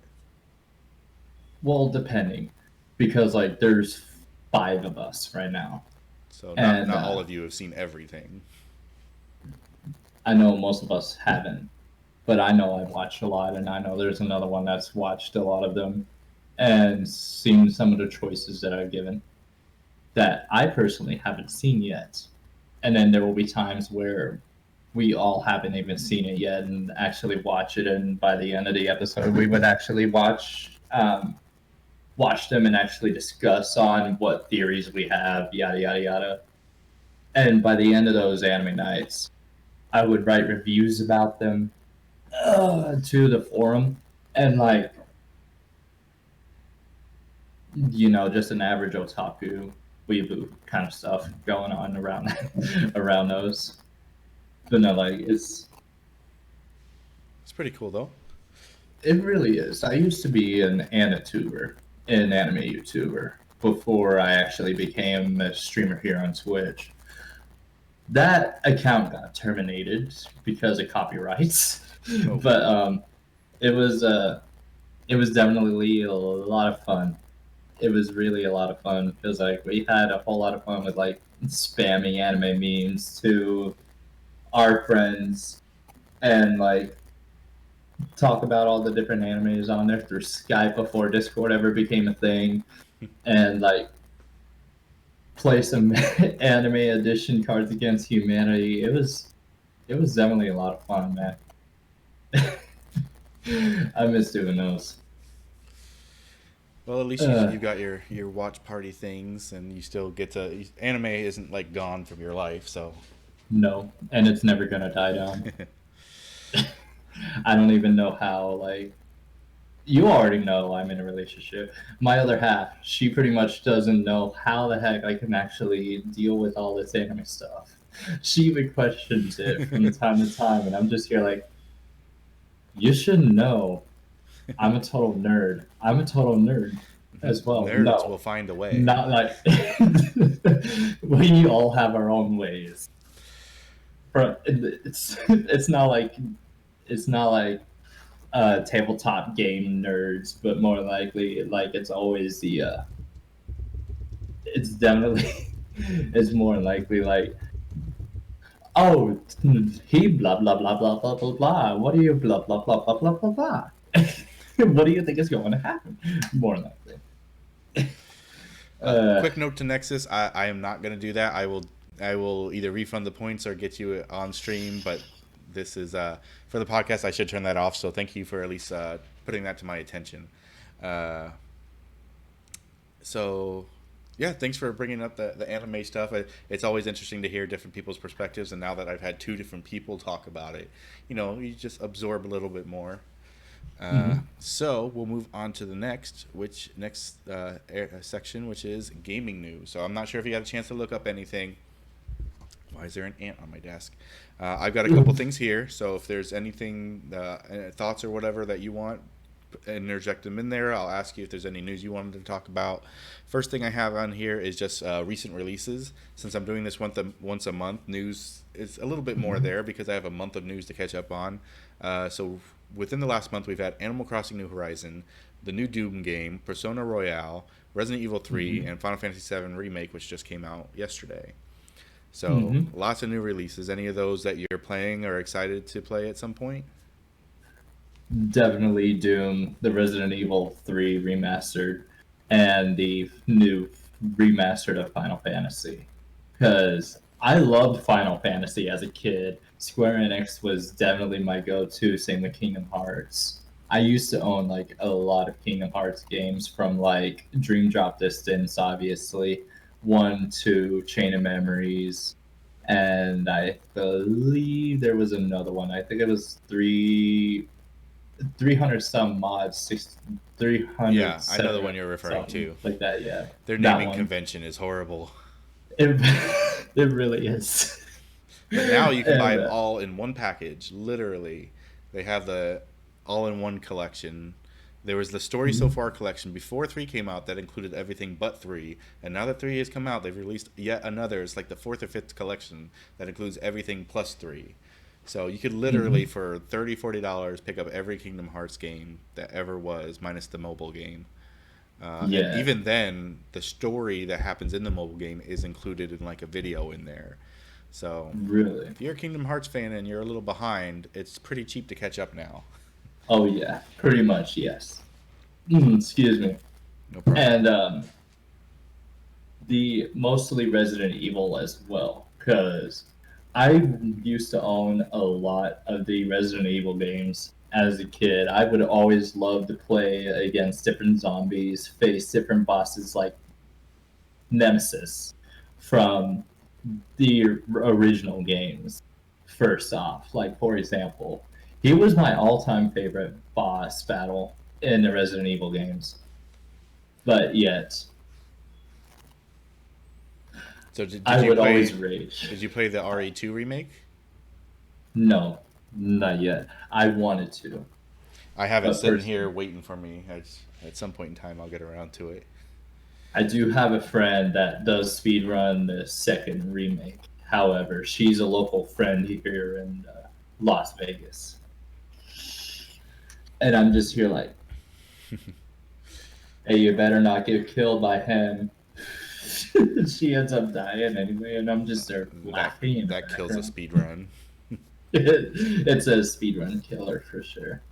Well, depending, because like there's five of us right now, So and not all of you have seen everything. I know most of us haven't, but I know I've watched a lot, and I know there's another one that's watched a lot of them and seen some of the choices that I've given that I personally haven't seen yet. And then there will be times where we all haven't even seen it yet and actually watch it, and by the end of the episode, we would actually watch them and actually discuss on what theories we have, yada yada yada. And by the end of those anime nights, I would write reviews about them to the forum, and like just an average otaku weeaboo kind of stuff going on around around those. But no, like It's pretty cool though. it really is. I used to be an anituber, an anime YouTuber, before I actually became a streamer here on Twitch. That account got terminated because of copyrights, Oh, but it was uh, it was definitely a lot of fun. It was really a lot of fun because like we had a whole lot of fun with like spamming anime memes to our friends and like talk about all the different animes on there through Skype before Discord ever became a thing, and like play some anime edition cards against humanity. It was definitely a lot of fun, man. I miss doing those. well, at least Uh, you got your watch party things, and you still get to. Anime isn't like gone from your life, so. no, and it's never gonna die down. I don't even know how. Like, you already know I'm in a relationship. My other half, she pretty much doesn't know how the heck I can actually deal with all this anime stuff. She even questions it from time to time, and I'm just here like, you should know I'm a total nerd. I'm a total nerd as well. Nerds will No, find a way. not like we all have our own ways. It's not like tabletop game nerds, but more likely like it's always it's definitely it's more likely like, oh, he blah blah blah blah blah blah blah. What do you blah blah blah blah blah blah blah? What do you think is going to happen? More likely. Uh, Quick note to Nexus: I am not going to do that. I will either refund the points or get you on stream. But this is for the podcast. I should turn that off. So thank you for at least putting that to my attention. Uh, so yeah, thanks for bringing up the anime stuff. It's always interesting to hear different people's perspectives. And now that I've had two different people talk about it, you just absorb a little bit more. mhm. So we'll move on to the next section, which is gaming news. So I'm not sure if you had a chance to look up anything. Why is there an ant on my desk? I've got a couple things here. So if there's anything, thoughts or whatever that you want, interject them in there. I'll ask you if there's any news you wanted to talk about. First thing I have on here is just recent releases. Since I'm doing this once a month, news is a little bit more there because I have a month of news to catch up on. So within the last month, we've had Animal Crossing New Horizon, the new Doom game, Persona Royale, Resident Evil 3, and Final Fantasy 7 Remake, which just came out yesterday. So Hmm. lots of new releases. Any of those that you're playing or excited to play at some point? Definitely Doom, the Resident Evil 3 remastered, and the new remastered of Final Fantasy. Because I loved Final Fantasy as a kid. Square Enix was definitely my go to, same with Kingdom Hearts. I used to own like a lot of Kingdom Hearts games from like Dream Drop Distance, obviously, 1, 2, Chain of Memories, and I believe there was another one. I think it was 300 some mods, 300 Yeah, I know the one you're referring something to. like that. Yeah, Their that naming one. convention is horrible. It it really is. But now you can buy And them all in one package. Literally, they have the all-in-one collection. There was the Story So Far collection before 3 came out that included everything but 3. And now that 3 has come out, they've released yet another. It's like the fourth or fifth collection that includes everything plus 3. So you could literally, mhm. for $30, $40, pick up every Kingdom Hearts game that ever was, minus the mobile game. And Yeah, even then, the story that happens in the mobile game is included in like a video in there. So really. if you're a Kingdom Hearts fan and you're a little behind, it's pretty cheap to catch up now. Oh yeah, pretty much yes. Excuse me. No problem. And the mostly Resident Evil as well, because I used to own a lot of the Resident Evil games as a kid. I would always love to play against different zombies, face different bosses like Nemesis from the original games. First off, like for example, he was my all-time favorite boss battle in the Resident Evil games. but yet So did I you would always play? rage. Did you play the RE2 remake? No, not yet. I wanted to, I have it but sitting here personally, waiting for me. At some point in time, I'll get around to it. I do have a friend that does speedrun the second remake. However, she's a local friend here in Las Vegas, and I'm just here like, hey, you better not get killed by him. She ends up dying anyway, and I'm just there That laughing in the that kills a background. speed run. It's a speedrun killer for sure.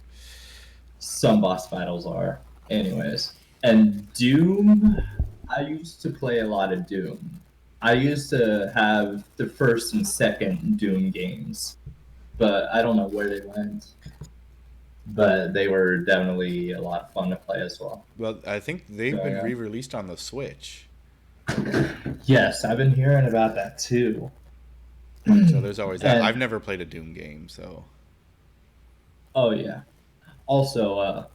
Some boss battles are. Anyways. And Doom, I used to play a lot of Doom. I used to have the first and second Doom games, but I don't know where they went. But they were definitely a lot of fun to play as well. Well, I think they've So been yeah. re-released on the Switch. Yes, I've been hearing about that too. So there's always that. I've And never played a Doom game, so oh yeah. Also,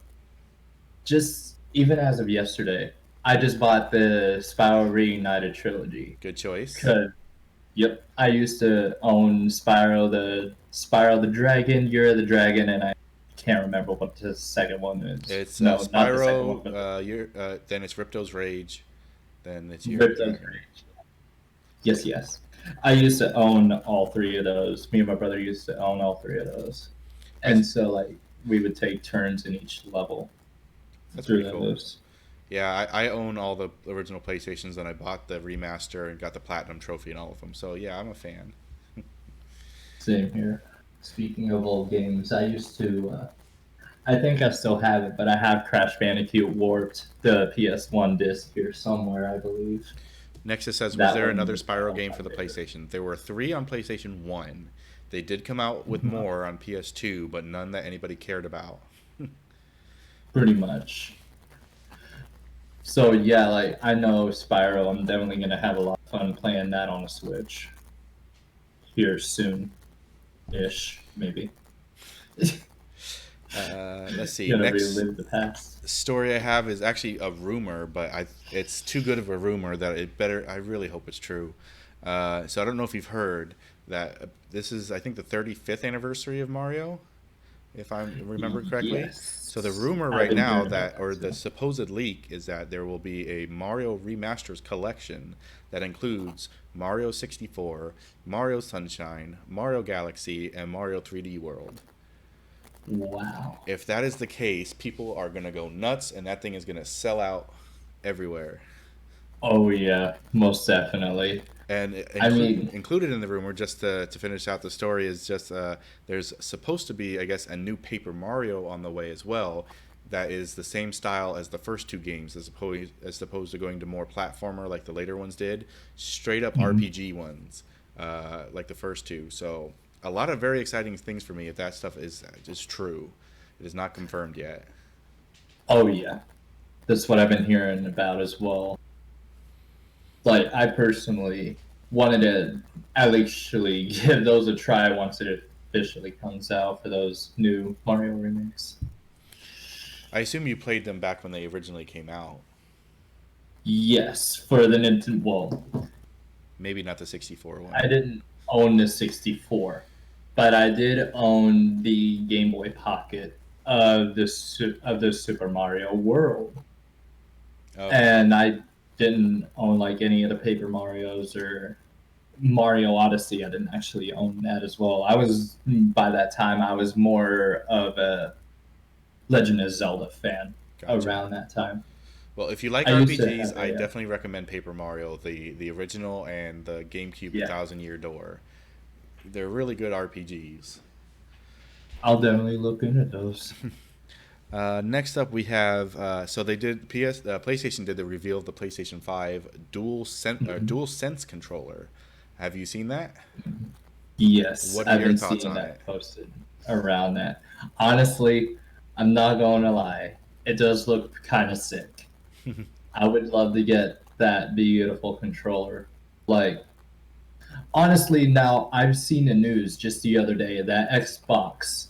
just even as of yesterday, I just bought the Spyro Reignited trilogy. good choice. Cause yep, I used to own Spyro the Dragon, Year of the Dragon, and I can't remember what the second one is. It's No, not the second one, Spyro. but the Then it's Ripto's Rage. Then it's Year of the Ripto's Dragon. Rage. Yes, yes. I used to own all three of those. Me and my brother used to own all three of those, I and so like we would take turns in each level That's through pretty cool. those. Yeah, I own all the original PlayStations, and I bought the remaster and got the platinum trophy in all of them. So yeah, I'm a fan. Same here. Speaking of old games, I used to. I think I still have it, but I have Crash Bandicoot Warped, the PS1 disc here somewhere, I believe. Nexus says, was That there one another was one Spyro of game my for the favorites. PlayStation? There were 3 on PlayStation 1. They did come out with Mhm. more on PS2, but none that anybody cared about. Pretty much. So yeah, like I know Spyro. I'm definitely gonna have a lot of fun playing that on a Switch here soon-ish, maybe. Let's see. Gonna Next relive the past. story I have is actually a rumor, but it's too good of a rumor that it better. I really hope it's true. So I don't know if you've heard that this is, I think, the 35th anniversary of Mario, if I remember correctly. So the Yes, rumor I've right been now hearing about that, that or the too. supposed leak, is that there will be a Mario Remasters collection that includes Mario 64, Mario Sunshine, Mario Galaxy, and Mario 3D World. Wow. If that is the case, people are gonna go nuts, and that thing is gonna sell out everywhere. Oh yeah, most definitely. And I mean, included in the rumor, just to finish out the story, is just there's supposed to be, I guess, a new Paper Mario on the way as well. That is the same style as the first two games, as opposed to going to more platformer like the later ones did, straight up mhm. RPG ones, like the first two. So a lot of very exciting things for me if that stuff is true. It is not confirmed yet. Oh yeah, that's what I've been hearing about as well. Like I personally wanted to actually give those a try once it officially comes out for those new Mario remakes. I assume you played them back when they originally came out. Yes, for the Nintendo. Well, Maybe not the 64 I one. didn't own the 64, but I did own the Game Boy Pocket of the Super Mario World, Okay. and I didn't own like any of the Paper Mario's or Mario Odyssey. I didn't actually own that as well. I was by that time I was more of a Legend of Zelda fan Gotcha. around that time. Well, if you like I used to RPGs, have I a definitely recommend Paper Mario, the original and the GameCube yeah. Thousand Year Door. They're really good RPGs. I'll definitely look into those. Next up, we have so they did PlayStation did the reveal of the PlayStation 5 Mhm. Dual Sense controller. Have you seen that? Yes, What are I've your been thoughts seeing on it? that posted around that. Honestly, I'm not going to lie. It does look kind of sick. I would love to get that beautiful controller. Like, honestly, now I've seen the news just the other day that Xbox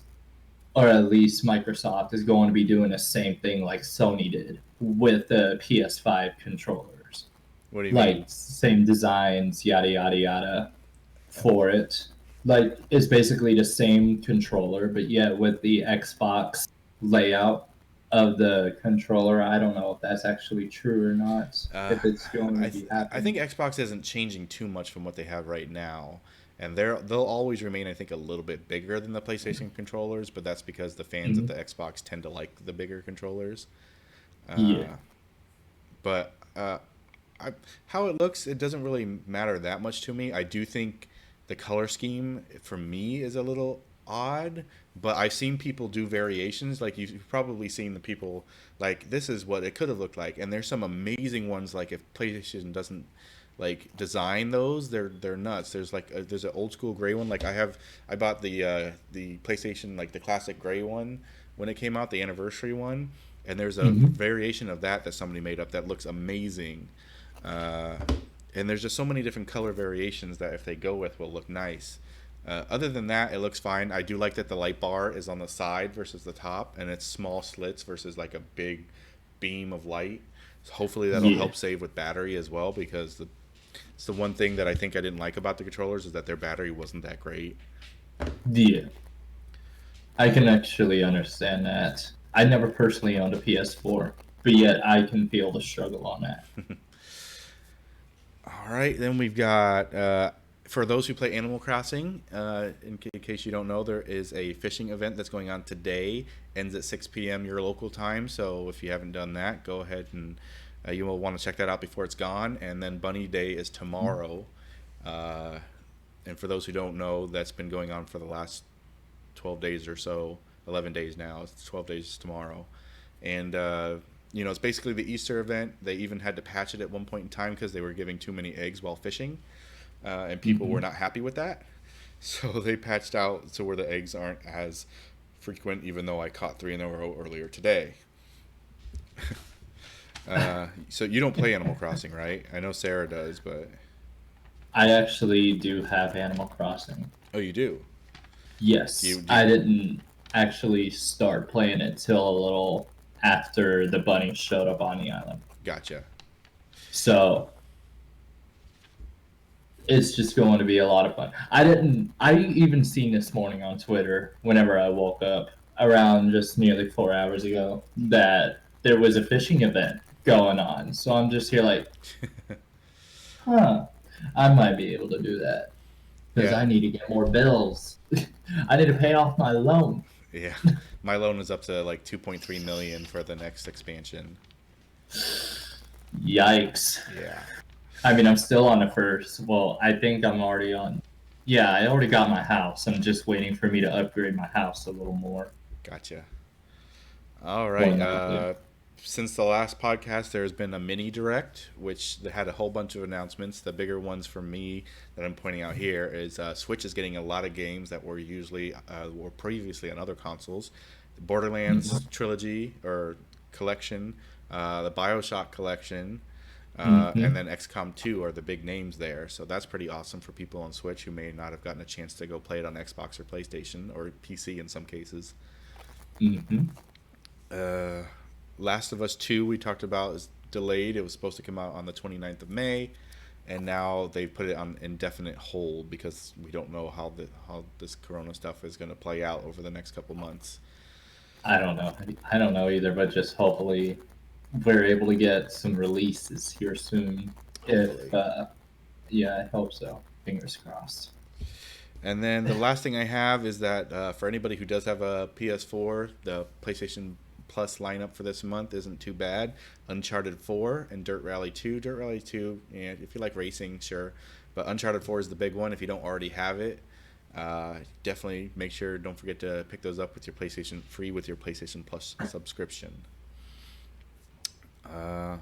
or at least Microsoft is going to be doing the same thing like Sony did with the PS5 controllers. What do you Like mean? same designs, yada yada yada for it. Like it's basically the same controller, but yet with the Xbox layout of the controller, I don't know if that's actually true or not. Uh, If it's going to I be I think happening. Xbox isn't changing too much from what they have right now, and they'll always remain, I think, a little bit bigger than the PlayStation controllers, but that's because the fans at Mhm. the Xbox tend to like the bigger controllers. Yeah. Uh, but I, how it looks, it doesn't really matter that much to me. I do think the color scheme for me is a little odd, but I've seen people do variations. Like you've probably seen the people like this is what it could have looked like, and there's some amazing ones. Like if PlayStation doesn't like design those, they're nuts. There's an old school gray one. Like I bought the PlayStation like the classic gray one when it came out, the anniversary one, and there's a Hmm. variation of that somebody made up that looks amazing. Uh, and there's just so many different color variations that if they go with will look nice. Other than that, it looks fine. I do like that the light bar is on the side versus the top, and it's small slits versus like a big beam of light. So hopefully that'll Yeah. help save with battery as well, because it's the one thing that I think I didn't like about the controllers is that their battery wasn't that great. Yeah. I can actually understand that. I never personally owned a PS4, but yet I can feel the struggle on that. All right, then we've got for those who play Animal Crossing. In case you don't know, there is a fishing event that's going on today. Ends at 6 p.m. your local time. So if you haven't done that, go ahead and you will want to check that out before it's gone. And then Bunny Day is tomorrow. Uh, and for those who don't know, that's been going on for the last 12 days or so. 11 days now. It's 12 days tomorrow. And it's basically the Easter event. They even had to patch it at one point in time because they were giving too many eggs while fishing, and people were Hmm. not happy with that. So they patched out so where the eggs aren't as frequent. Even though I caught three in a row earlier today. So you don't play Animal Crossing, right? I know Sarah does, but I actually do have Animal Crossing. oh, you do. Do you? Yes, Do you I didn't actually start playing it till a little after the bunny showed up on the island. gotcha. So it's just going to be a lot of fun. I even seen this morning on Twitter whenever I woke up around just nearly 4 hours ago that there was a fishing event going on. So I'm just here like, huh, I might be able to do that because Yeah, I need to get more bills. I need to pay off my loan. yeah. My loan is up to like 2.3 million for the next expansion. Yikes. Yeah, I mean, I'm still on the first. Well, I think I'm already on. Yeah, I already got my house. I'm just waiting for me to upgrade my house a little more. gotcha. All More right. than likely. Since the last podcast, there's been a mini direct, which had a whole bunch of announcements. The bigger ones for me that I'm pointing out here is Switch is getting a lot of games that were previously on other consoles. The Borderlands trilogy or collection, the Bioshock collection, and Mm-hmm. then XCOM 2 are the big names there. So that's pretty awesome for people on Switch who may not have gotten a chance to go play it on Xbox or PlayStation or PC in some cases. Mm-hmm. Uh, Last of Us 2 we talked about is delayed. It was supposed to come out on the 29th of May, and now they've put it on indefinite hold because we don't know how this corona stuff is going to play out over the next couple months. I don't know. I don't know either, but just hopefully we're able to get some releases here soon. If Hopefully. Yeah, I hope so. Fingers crossed. And then the last thing I have is that for anybody who does have a PS4, the PlayStation Plus lineup for this month isn't too bad. Uncharted 4 and Dirt Rally 2. Dirt Rally 2, yeah, if you like racing, sure. But Uncharted 4 is the big one if you don't already have it. Definitely make sure, don't forget to pick those up with your PlayStation free with your PlayStation Plus subscription. Uh,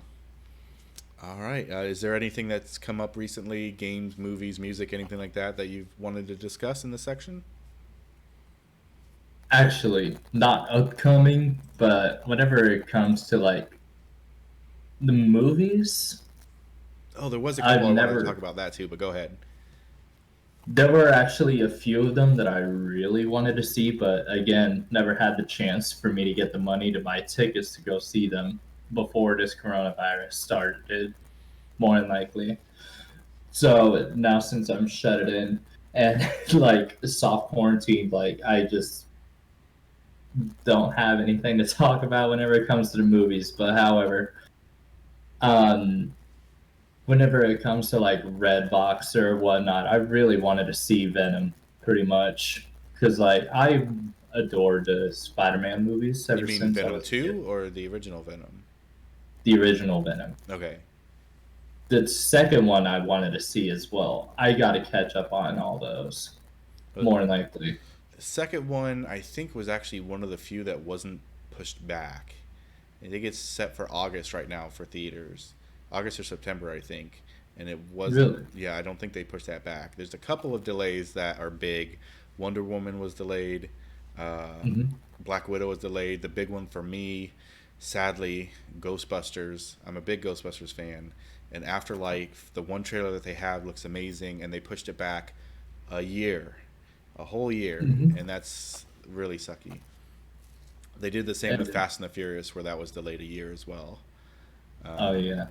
all right. Is there anything that's come up recently, games, movies, music, anything like that that you've wanted to discuss in this section? Actually, not upcoming, but whenever it comes to like the movies, Oh, there was a I've couple I wanted to talk never about that too, but go ahead. There were actually a few of them that I really wanted to see, but again, never had the chance for me to get the money to buy tickets to go see them before this coronavirus started, more than likely. So now since I'm shut it in and like soft quarantine, like I just don't have anything to talk about whenever it comes to the movies. But however, um, whenever it comes to like Redbox or whatnot, I really wanted to see Venom pretty much because like I adored the Spider-Man movies You ever mean since I Venom was a kid. 2 or the original Venom? The original Venom. Okay. The second one I wanted to see as well. I got to catch up on all those But more than likely. the second one, I think, was actually one of the few that wasn't pushed back. I think it's set for August right now for theaters. August or September, I think. And it wasn't, Really. yeah, I don't think they pushed that back. There's a couple of delays that are big. Wonder Woman was delayed. Uh, Hmm. Black Widow was delayed. The big one for me, sadly, Ghostbusters. I'm a big Ghostbusters fan. And Afterlife, the one trailer that they have looks amazing, and they pushed it back a year, a whole year, Hmm. and that's really sucky. They did the same with And, Fast and the Furious, where that was delayed a year as well. oh Um, yeah.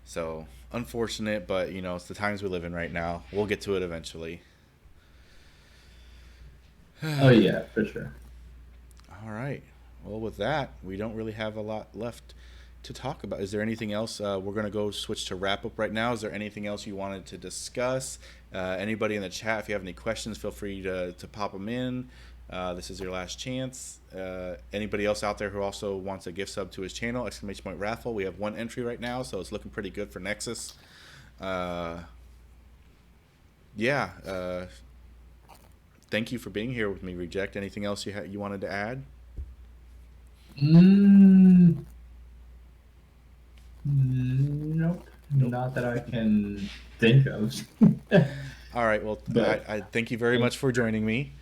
so unfortunate, but you know it's the times we live in right now. We'll get to it eventually. Oh yeah, for sure. All right. Well, with that, we don't really have a lot left to talk about. Is there anything else? We're going to go switch to wrap up right now. Is there anything else you wanted to discuss? Anybody in the chat, if you have any questions, feel free to pop them in. This is your last chance. Anybody else out there who also wants a gift sub to his channel, exclamation point raffle. We have one entry right now, so it's looking pretty good for Nexus. Uh, yeah. Thank you for being here with me, Reject. Anything else you wanted to add? Mm, nope, Nope. not that I can think of. All right. Well, I, But I thank you very thank, much for joining me.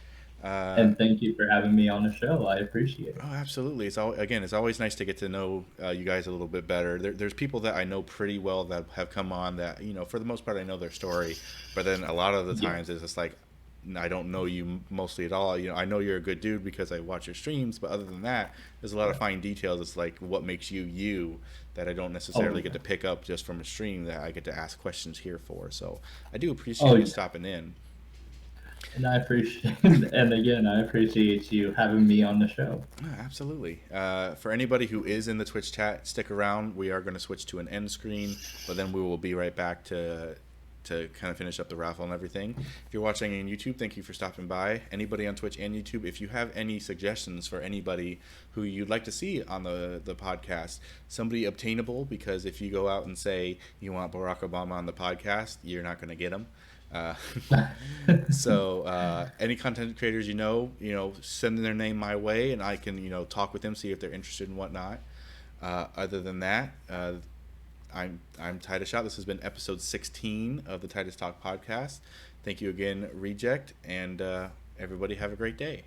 Uh, and thank you for having me on the show. I appreciate it. oh, absolutely. Again, it's always nice to get to know you guys a little bit better. There's people that I know pretty well that have come on that for the most part I know their story, but then a lot of the Yeah. times it's just like I don't know you mostly at all. I know you're a good dude because I watch your streams, but other than that, there's a lot of Yeah. fine details. It's like what makes you you that I don't Oh necessarily get yeah. to pick up just from a stream that I get to ask questions here for. So I do Oh appreciate you yeah. stopping in. And I appreciate, and again, I appreciate you having me on the show. Yeah, absolutely. For anybody who is in the Twitch chat, stick around. We are going to switch to an end screen, but then we will be right back to kind of finish up the raffle and everything. If you're watching on YouTube, thank you for stopping by. Anybody on Twitch and YouTube, if you have any suggestions for anybody who you'd like to see on the podcast, somebody obtainable, because if you go out and say you want Barack Obama on the podcast, you're not going to get him. Uh, so any content creators send their name my way, and I can talk with them, see if they're interested and whatnot. Other than that, I'm Titus Shot. This has been episode 16 of the Titus Talk podcast. Thank you again, Reject, and everybody have a great day.